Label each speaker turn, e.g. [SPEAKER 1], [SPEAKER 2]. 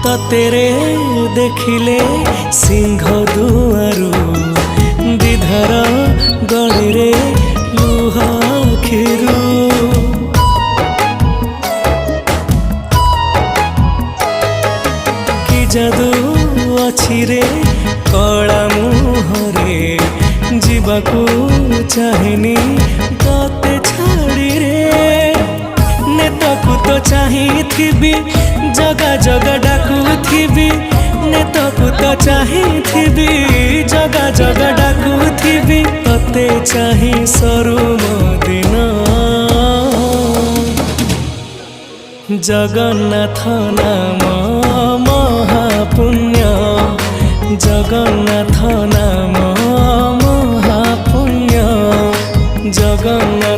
[SPEAKER 1] तेरे देखिले सिंह दुआरू विधर गली रे लुह खिरू कि जादू अछि रे कला मुहरे जीवाकू चाहेनी तते छाड़ी रे नेतकू तो चाहिथिबी जगा जगा डाकुथिबी नेतकू तो चाहिथिबी जगा जगा डाकुथिबी तते चाहि सरू दिन जगन्नाथ नाम महापुण्य जगन्नाथ नाम महापुण्य जगन्नाथ